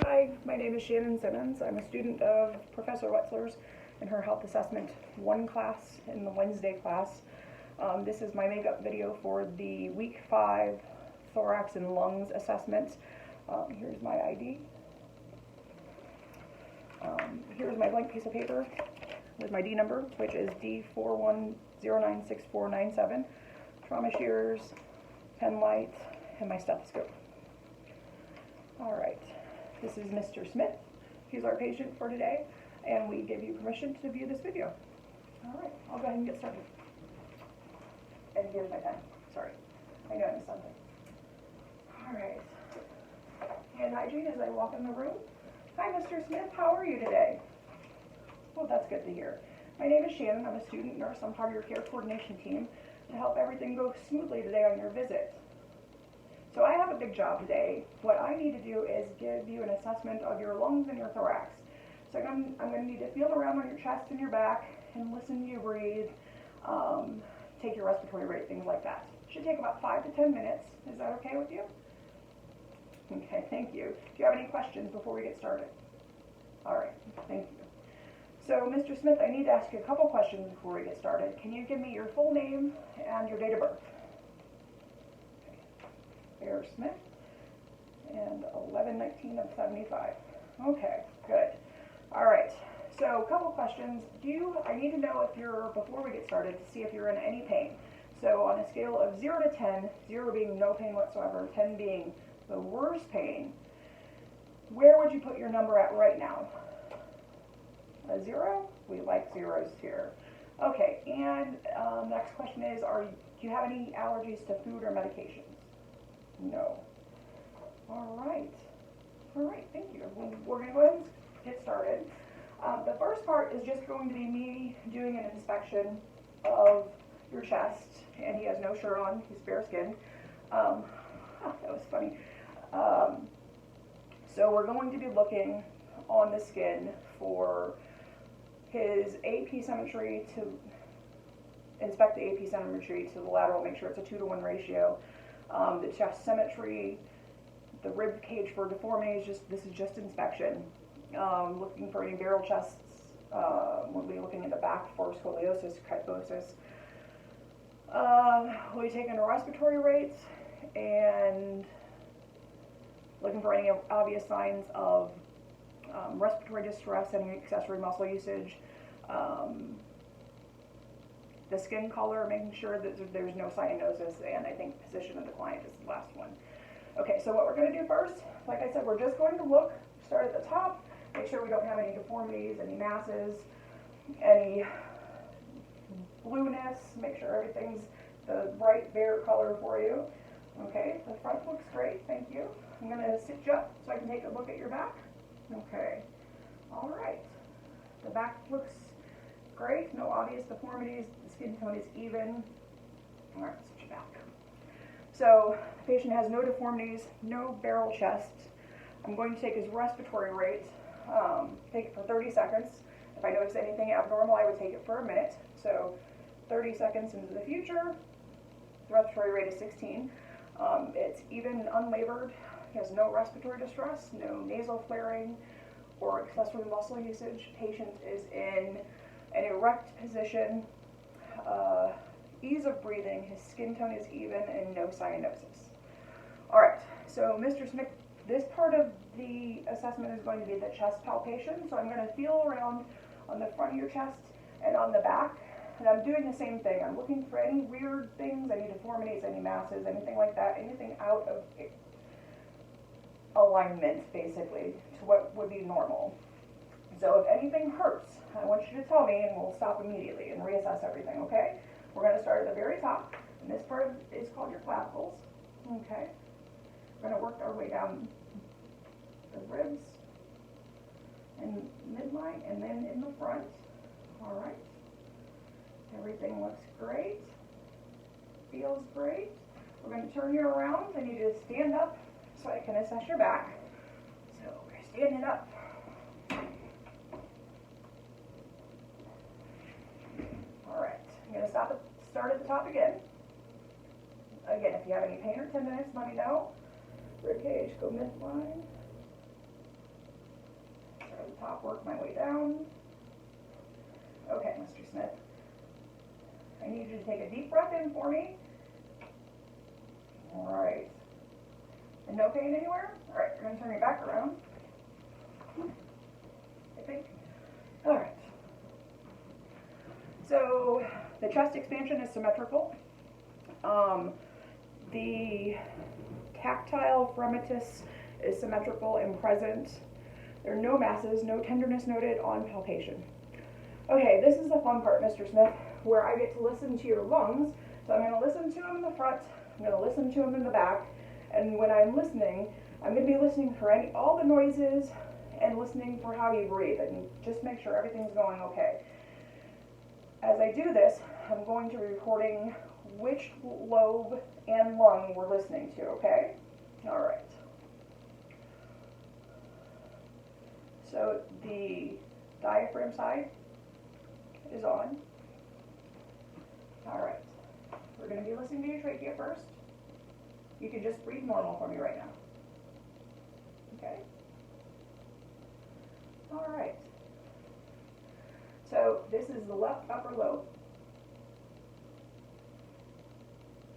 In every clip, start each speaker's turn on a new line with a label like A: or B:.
A: Hi, my name is Shannon Simmons. I'm a student of Professor Wetzler's in her Health Assessment 1 class in the Wednesday class. This is my makeup video for the Week 5 Thorax and Lungs assessment. Here's my ID. Here's my blank piece of paper with my D number, which is D41096497, trauma shears, pen light, and my stethoscope. All right. This is Mr. Smith. He's our patient for today, and we give you permission to view this video. All right, I'll go ahead and get started. And here's my pen. Sorry, I know I missed something. All right. Hand hygiene as I walk in the room. Hi, Mr. Smith. How are you today? Well, that's good to hear. My name is Shannon. I'm a student nurse. I'm part of your care coordination team to help everything go smoothly today on your visit. So I have a big job today. What I need to do is give you an assessment of your lungs and your thorax. So I'm going to need to feel around on your chest and your back and listen to you breathe, take your respiratory rate, things like that. Should take about 5 to 10 minutes. Is that okay with you? Okay, thank you. Do you have any questions before we get started? All right, thank you. So Mr. Smith, I need to ask you a couple questions before we get started. Can you give me your full name and your date of birth? Bear Smith, and 11/19 of 75. Okay, good. All right, so a couple questions. I need to know if before we get started, to see if you're in any pain. So on a scale of 0 to 10, 0 being no pain whatsoever, 10 being the worst pain, where would you put your number at right now? A 0? We like zeros here. Okay, and next question is, do you have any allergies to food or medications? No. All right, thank you. We're going to go ahead and get started. The first part is just going to be me doing an inspection of your chest, and he has no shirt on, he's bare skinned. That was funny. So we're going to be looking on the skin for his AP symmetry, to inspect the AP symmetry to the lateral, make sure it's a 2-to-1 ratio. The chest symmetry, the rib cage for deformities, this is just inspection. Looking for any barrel chests. We'll be looking at the back for scoliosis, kyphosis. We'll be taking a respiratory rate and looking for any obvious signs of respiratory distress, any accessory muscle usage. The skin color, making sure that there's no cyanosis, and I think position of the client is the last one. Okay, so what we're going to do first, like I said, we're just going to start at the top, make sure we don't have any deformities, any masses, any blueness, make sure everything's the bright bare color for you. Okay, the front looks great, thank you. I'm going to sit you up so I can take a look at your back. Okay, all right. The back looks great, no obvious deformities, the skin tone is even. All right, sit you back. So the patient has no deformities, no barrel chest. I'm going to take his respiratory rate, take it for 30 seconds. If I notice anything abnormal, I would take it for a minute. So 30 seconds into the future, the respiratory rate is 16. It's even unlabored. He has no respiratory distress, no nasal flaring or accessory muscle usage. Patient is in an erect position, ease of breathing, his skin tone is even, and no cyanosis. All right, so Mr. Smith, this part of the assessment is going to be the chest palpation. So I'm going to feel around on the front of your chest and on the back, and I'm doing the same thing. I'm looking for any weird things, any deformities, any masses, anything like that, anything out of alignment, basically, to what would be normal. So if anything hurts, I want you to tell me, and we'll stop immediately and reassess everything, okay? We're going to start at the very top, and this part is called your clavicles, okay? We're going to work our way down the ribs and midline, and then in the front. All right. Everything looks great. Feels great. We're going to turn you around. I need you to stand up so I can assess your back. So we're standing up. All right. I'm going to start at the top again. Again, if you have any pain or tenderness, let me know. Rib cage, go midline. top, work my way down. Okay, Mr. Smith. I need you to take a deep breath in for me. All right. And no pain anywhere? All right, we're going to turn your back around. I think. All right. So the chest expansion is symmetrical. The tactile fremitus is symmetrical and present. There are no masses, no tenderness noted on palpation. Okay, this is the fun part, Mr. Smith, where I get to listen to your lungs. So I'm going to listen to them in the front, I'm going to listen to them in the back, and when I'm listening, I'm going to be listening for all the noises and listening for how you breathe and just make sure everything's going okay. As I do this, I'm going to be recording which lobe and lung we're listening to, okay? All right. So the diaphragm side is on. All right. We're going to be listening to your trachea first. You can just breathe normal for me right now. Okay? All right. So this is the left upper lobe.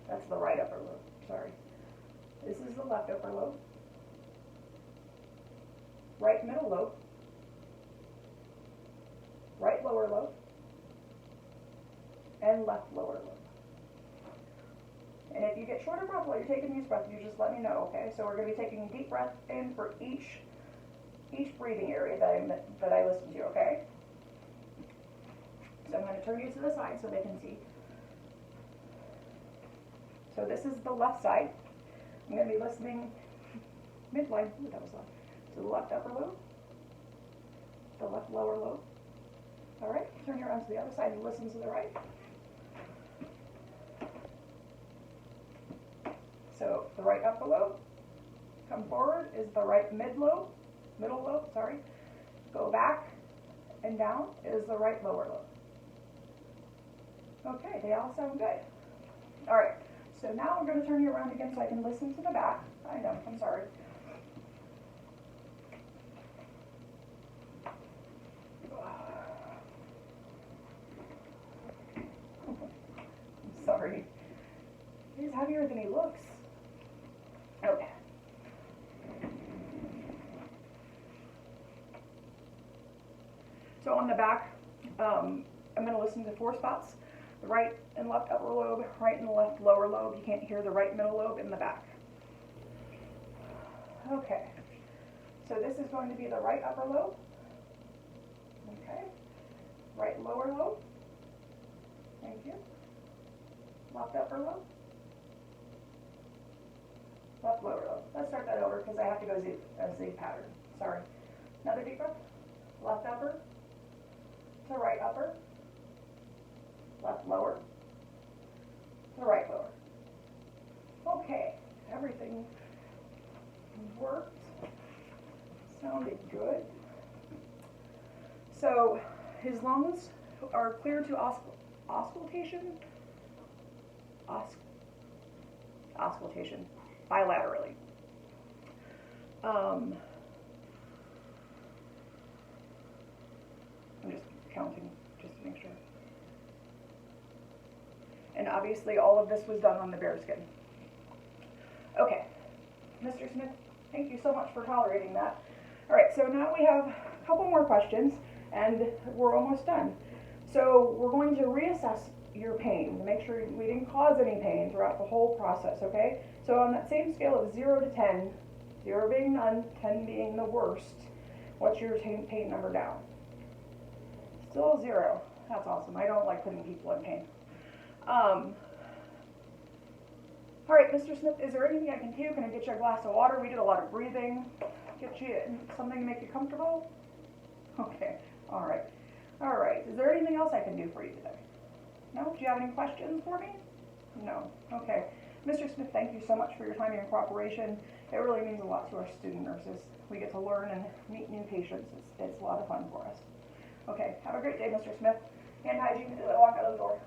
A: That's the right upper lobe, sorry. This is the left upper lobe. Right middle lobe. Right lower lobe. And left lower lobe. And if you get short of breath while you're taking these breaths, you just let me know, okay? So we're going to be taking deep breath in for each breathing area that I listen to, okay? So I'm going to turn you to the side so they can see. So this is the left side. I'm going to be listening midline, ooh, that was loud, to the left upper lobe, the left lower lobe. All right, turn you around to the other side and listen to the right. So the right upper lobe, come forward, is the right middle lobe, sorry. Go back and down is the right lower lobe. Okay, they all sound good. All right, so now we're going to turn you around again so I can listen to the back. I know, I'm sorry. I'm sorry. He's heavier than he looks. Okay. So on the back, I'm going to listen to 4 spots. The right and left upper lobe, right and left lower lobe. You can't hear the right middle lobe in the back. Okay. So this is going to be the right upper lobe. Okay. Right lower lobe. Thank you. Left upper lobe. Left lower lobe. Let's start that over because I have to go a Z pattern. Sorry. Another deep breath. Left upper to right upper. Left lower to right lower. Okay, everything worked. Sounded good. So his lungs are clear to auscultation. Auscultation bilaterally. I'm just counting just to make sure. And obviously all of this was done on the bear skin. Okay, Mr. Smith, thank you so much for tolerating that. All right, so now we have a couple more questions and we're almost done. So we're going to reassess your pain to make sure we didn't cause any pain throughout the whole process, okay? So on that same scale of 0 to 10, 0 being none, 10 being the worst, what's your pain number down? Still 0. That's awesome. I don't like putting people in pain. All right, Mr. Smith, is there anything I can do? Can I get you a glass of water? We did a lot of breathing. Get you something to make you comfortable? Okay, all right. All right, is there anything else I can do for you today? No? Do you have any questions for me? No. Okay. Mr. Smith, thank you so much for your time and your cooperation. It really means a lot to our student nurses. We get to learn and meet new patients. It's a lot of fun for us. Okay, have a great day, Mr. Smith. Hand hygiene as I walk out of the door.